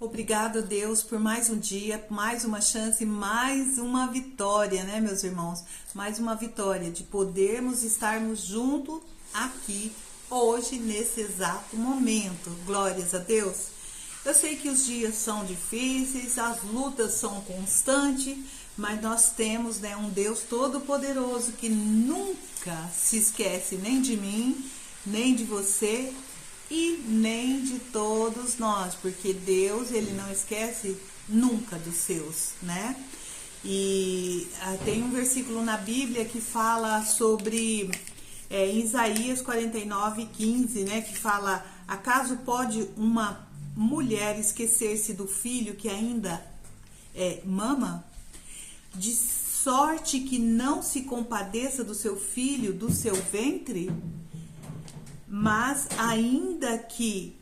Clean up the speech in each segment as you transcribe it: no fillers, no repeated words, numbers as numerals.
Obrigado, Deus, por mais um dia, mais uma chance, mais uma vitória, né, meus irmãos? Mais uma vitória de podermos estarmos juntos aqui hoje, nesse exato momento. Glórias a Deus. Eu sei que os dias são difíceis, as lutas são constantes, mas nós temos, né, um Deus todo-poderoso que nunca se esquece nem de mim, nem de você e nem de todos nós, porque Deus, ele não esquece nunca dos seus, né? E tem um versículo na Bíblia que fala sobre Isaías 49:15, né? Que fala: acaso pode uma mulher esquecer-se do filho que ainda mama? De sorte que não se compadeça do seu filho, do seu ventre? Mas ainda que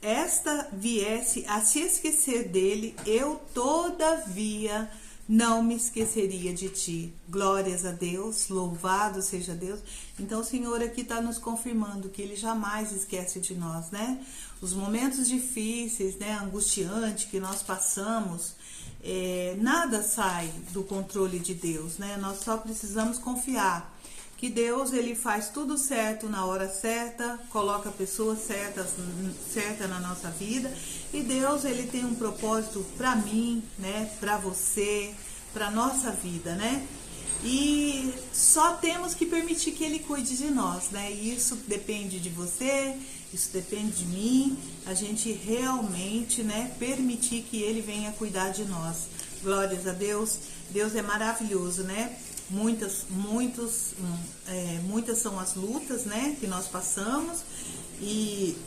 esta viesse a se esquecer dele, eu todavia não me esqueceria de ti. Glórias a Deus, louvado seja Deus. Então o Senhor aqui está nos confirmando que ele jamais esquece de nós, né? Os momentos difíceis, né, angustiantes que nós passamos, nada sai do controle de Deus, né? Nós só precisamos confiar que Deus, ele faz tudo certo na hora certa, coloca pessoas certas na nossa vida, e Deus, ele tem um propósito para mim, né, para você, para nossa vida, né? E só temos que permitir que ele cuide de nós, né? E isso depende de você, isso depende de mim, a gente realmente, né, permitir que ele venha cuidar de nós. Glórias a Deus. Deus é maravilhoso, né? Muitas são as lutas, né, que nós passamos e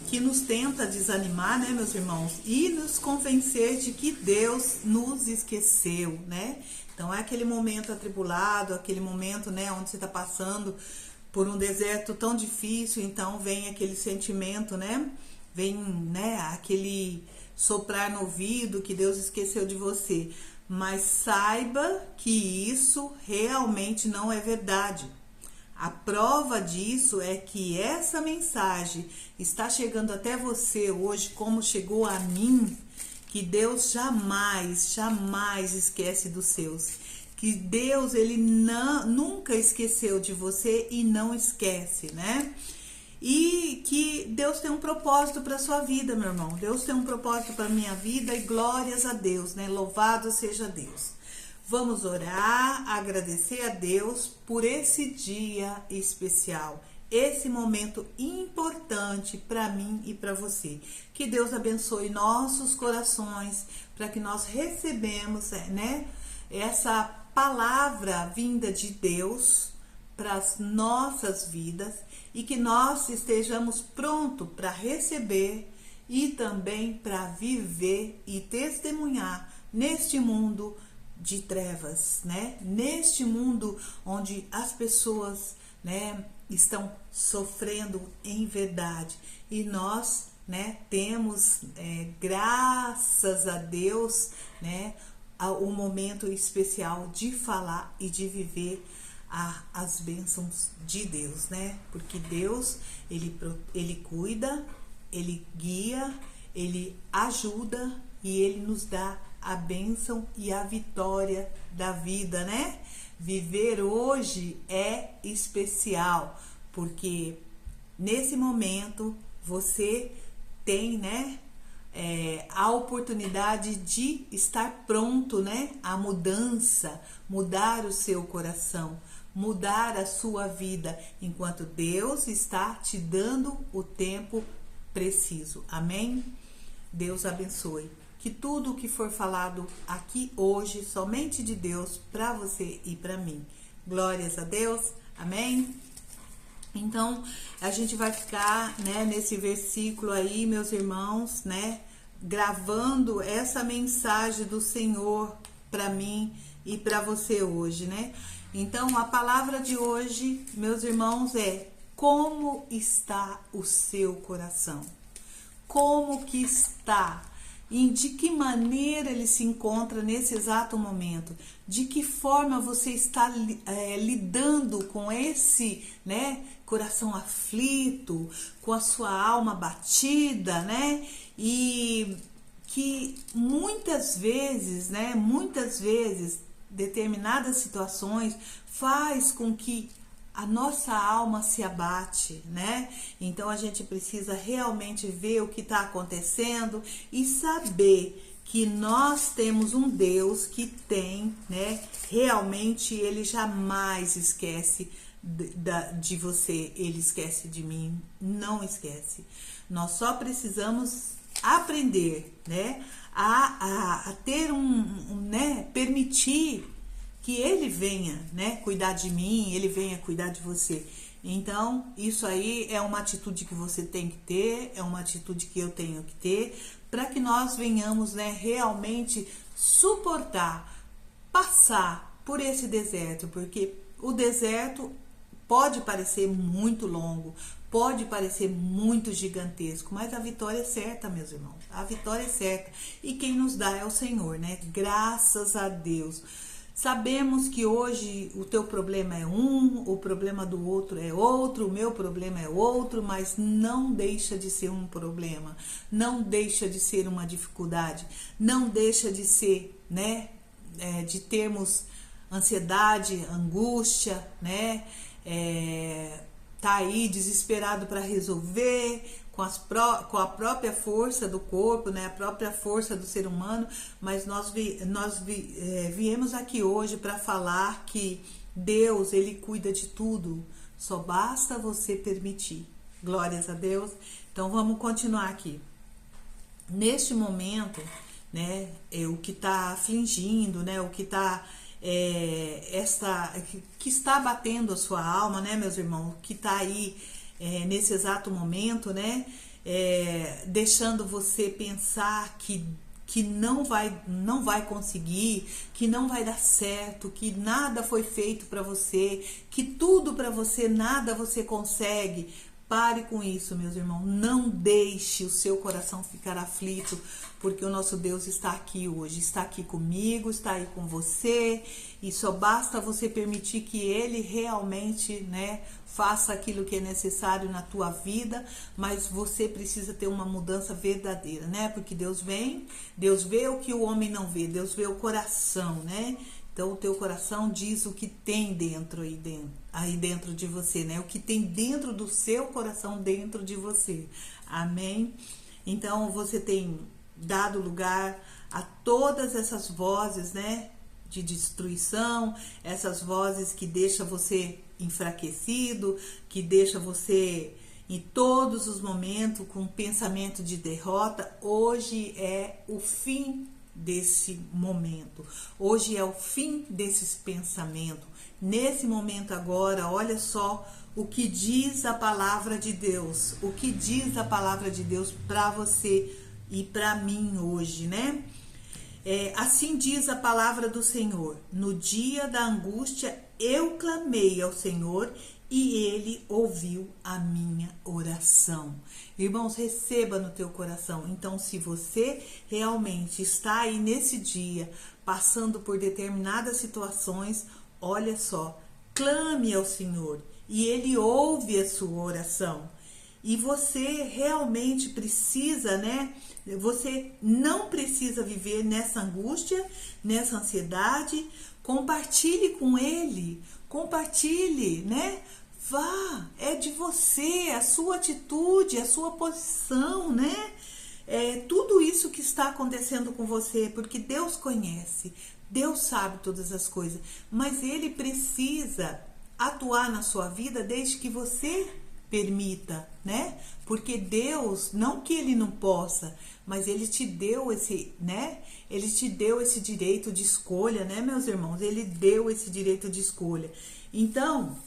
que nos tenta desanimar, né, meus irmãos, e nos convencer de que Deus nos esqueceu, né? Então é aquele momento atribulado, aquele momento, né, onde você está passando por um deserto tão difícil, então vem aquele sentimento, né? Vem, né, aquele soprar no ouvido que Deus esqueceu de você. Mas saiba que isso realmente não é verdade. A prova disso é que essa mensagem está chegando até você hoje, como chegou a mim, que Deus jamais, jamais esquece dos seus. Que Deus, ele nunca esqueceu de você e não esquece, né? E que Deus tem um propósito para sua vida, meu irmão. Deus tem um propósito para minha vida e glórias a Deus, né? Louvado seja Deus. Vamos orar, agradecer a Deus por esse dia especial, esse momento importante para mim e para você. Que Deus abençoe nossos corações para que nós recebemos, né, essa palavra vinda de Deus para as nossas vidas, e que nós estejamos prontos para receber e também para viver e testemunhar neste mundo de trevas, né? Neste mundo onde as pessoas, né, estão sofrendo em verdade, e nós, né, temos, graças a Deus, né, o momento especial de falar e de viver as bênçãos de Deus, né? Porque Deus, ele cuida, ele guia, ele ajuda e ele nos dá a bênção e a vitória da vida, né? Viver hoje é especial, porque nesse momento você tem, né, a oportunidade de estar pronto, né, a mudança, mudar o seu coração, mudar a sua vida, enquanto Deus está te dando o tempo preciso. Amém? Deus abençoe. Que tudo o que for falado aqui hoje, somente de Deus, para você e para mim. Glórias a Deus. Amém? Então, a gente vai ficar, né, nesse versículo aí, meus irmãos, né, gravando essa mensagem do Senhor para mim e para você hoje, né? Então, a palavra de hoje, meus irmãos, é: como está o seu coração? Como que está? e de que maneira ele se encontra nesse exato momento, de que forma você está lidando com esse, né, coração aflito, com a sua alma batida, né, e que muitas vezes, né, determinadas situações faz com que a nossa alma se abate, né? Então a gente precisa realmente ver o que está acontecendo e saber que nós temos um Deus que tem, né? Realmente ele jamais esquece de você, ele esquece de mim, não esquece. Nós só precisamos aprender, né? A ter né? Permitir que ele venha, né, cuidar de mim, ele venha cuidar de você. Então, isso aí é uma atitude que você tem que ter, é uma atitude que eu tenho que ter, para que nós venhamos, né, realmente suportar, passar por esse deserto, porque o deserto pode parecer muito longo, pode parecer muito gigantesco, mas a vitória é certa, meus irmãos, a vitória é certa, e quem nos dá é o Senhor, né, graças a Deus. Sabemos que hoje o teu problema é o problema do outro é outro, o meu problema é outro, mas não deixa de ser um problema, não deixa de ser uma dificuldade, não deixa de ser, né, de termos ansiedade, angústia, né, tá aí desesperado para resolver, com a própria força do corpo, né, a própria força do ser humano, mas nós viemos aqui hoje para falar que Deus, ele cuida de tudo, só basta você permitir. Glórias a Deus. Então vamos continuar aqui. Neste momento, né, o que está afligindo, né, o que está que está batendo a sua alma, né, meus irmãos, que está aí nesse exato momento, né, deixando você pensar que não vai conseguir, que não vai dar certo, que nada foi feito para você, que tudo para você, nada você consegue. Pare com isso, meus irmãos. Não deixe o seu coração ficar aflito, porque o nosso Deus está aqui hoje, está aqui comigo, está aí com você, e só basta você permitir que Ele realmente, né, faça aquilo que é necessário na tua vida, mas você precisa ter uma mudança verdadeira, né? Porque Deus vê o que o homem não vê, Deus vê o coração, né? Então o teu coração diz o que tem aí dentro de você, né? O que tem dentro do seu coração, dentro de você. Amém? Então você tem dado lugar a todas essas vozes, né, de destruição, essas vozes que deixam você enfraquecido, que deixa você em todos os momentos com pensamento de derrota. Hoje é o fim desse momento, hoje é o fim desses pensamentos. Nesse momento agora, olha só o que diz a palavra de Deus, o que diz a palavra de Deus para você e para mim hoje, né? Assim diz a palavra do Senhor: no dia da angústia eu clamei ao Senhor e Ele ouviu a minha oração. Irmãos, receba no teu coração. Então, se você realmente está aí nesse dia, passando por determinadas situações, olha só, clame ao Senhor e Ele ouve a sua oração. E você realmente precisa, né? Você não precisa viver nessa angústia, nessa ansiedade. Compartilhe com Ele, compartilhe, né? Vá, é de você, a sua atitude, a sua posição, né? Tudo isso que está acontecendo com você, porque Deus conhece, Deus sabe todas as coisas, mas Ele precisa atuar na sua vida desde que você permita, né? Porque Deus, não que Ele não possa, mas Ele te deu esse, né? Ele te deu esse direito de escolha, né, meus irmãos? Ele deu esse direito de escolha. Então,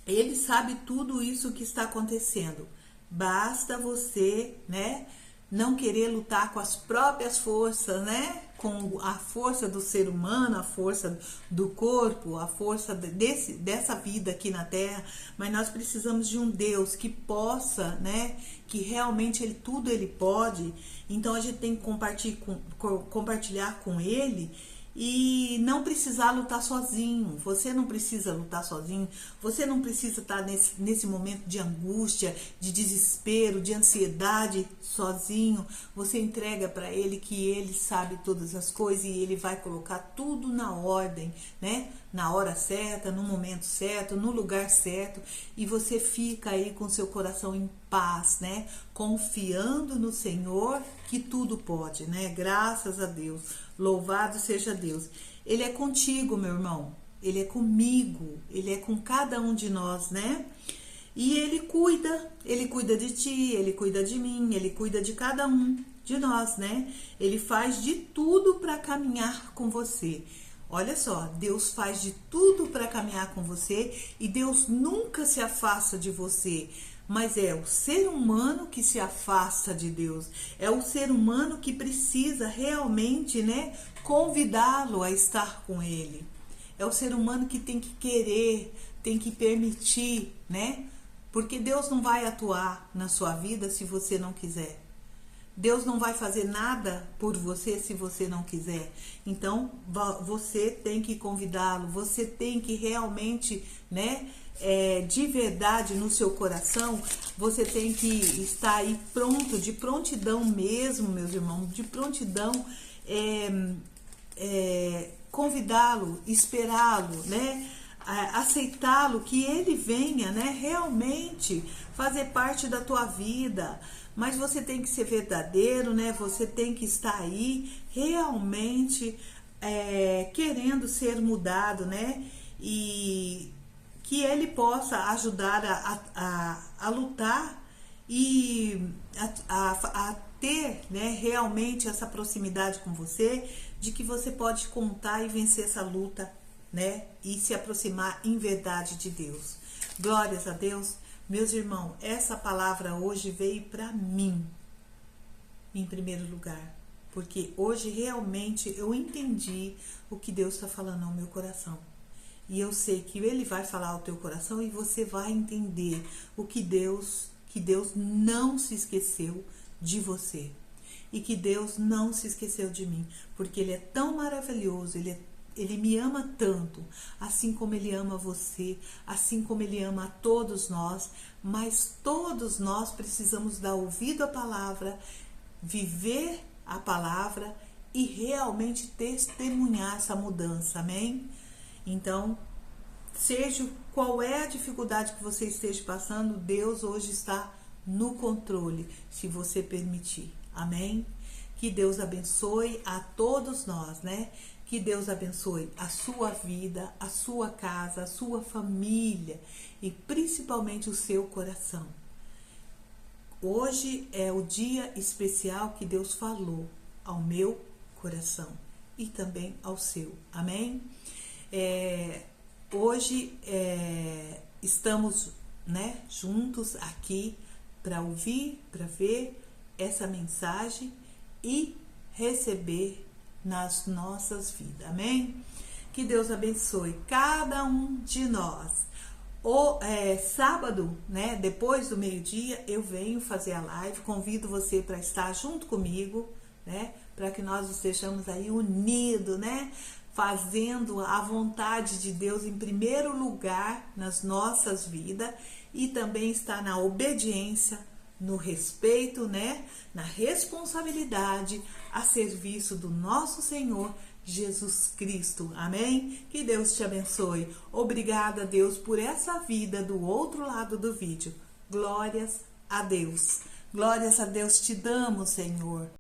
Ele sabe tudo isso que está acontecendo. Basta você, né, não querer lutar com as próprias forças, né? Com a força do ser humano, a força do corpo, a força dessa vida aqui na Terra, mas nós precisamos de um Deus que possa, né? Que realmente tudo ele pode. Então a gente tem que compartilhar com ele e não precisar lutar sozinho. Você não precisa lutar sozinho. Você não precisa estar nesse momento de angústia, de desespero, de ansiedade sozinho. Você entrega para ele que ele sabe todas as coisas e ele vai colocar tudo na ordem, né? Na hora certa, no momento certo, no lugar certo. E você fica aí com seu coração em paz, né? Confiando no Senhor que tudo pode, né? Graças a Deus. Louvado seja Deus. Ele é contigo, meu irmão. Ele é comigo. Ele é com cada um de nós, né? E ele cuida de ti, ele cuida de mim, ele cuida de cada um de nós, né? Ele faz de tudo para caminhar com você. Olha só, Deus faz de tudo para caminhar com você e Deus nunca se afasta de você. Mas é o ser humano que se afasta de Deus. É o ser humano que precisa realmente, né, convidá-lo a estar com ele. É o ser humano que tem que querer, tem que permitir, né? Porque Deus não vai atuar na sua vida se você não quiser. Deus não vai fazer nada por você se você não quiser. Então, você tem que convidá-lo, você tem que realmente, né, de verdade no seu coração, você tem que estar aí pronto, de prontidão mesmo, meus irmãos, de prontidão, convidá-lo, esperá-lo, né, aceitá-lo, que ele venha, né, realmente fazer parte da tua vida. Mas você tem que ser verdadeiro, né? Você tem que estar aí realmente querendo ser mudado, né? E que ele possa ajudar a lutar e a ter, né, realmente essa proximidade com você, de que você pode contar e vencer essa luta, né? E se aproximar em verdade de Deus. Glórias a Deus. Meus irmãos, essa palavra hoje veio para mim, em primeiro lugar, porque hoje realmente eu entendi o que Deus está falando ao meu coração. E eu sei que Ele vai falar ao teu coração e você vai entender o que Deus não se esqueceu de você. E que Deus não se esqueceu de mim, porque Ele é tão maravilhoso, Ele me ama tanto, assim como Ele ama você, assim como Ele ama a todos nós, mas todos nós precisamos dar ouvido à palavra, viver a palavra e realmente testemunhar essa mudança, amém? Então, seja qual é a dificuldade que você esteja passando, Deus hoje está no controle, se você permitir, amém? Que Deus abençoe a todos nós, né? Que Deus abençoe a sua vida, a sua casa, a sua família e principalmente o seu coração. Hoje é o dia especial que Deus falou ao meu coração e também ao seu. Amém? Hoje estamos, né, juntos aqui para ouvir, para ver essa mensagem e receber nas nossas vidas, amém? Que Deus abençoe cada um de nós. Sábado, né, depois do meio-dia, eu venho fazer a live, convido você para estar junto comigo, né, para que nós estejamos aí unidos, né, fazendo a vontade de Deus em primeiro lugar nas nossas vidas e também estar na obediência, no respeito, né, na responsabilidade a serviço do nosso Senhor Jesus Cristo, amém? Que Deus te abençoe. Obrigada, Deus, por essa vida do outro lado do vídeo. Glórias a Deus. Glórias a Deus te damos, Senhor.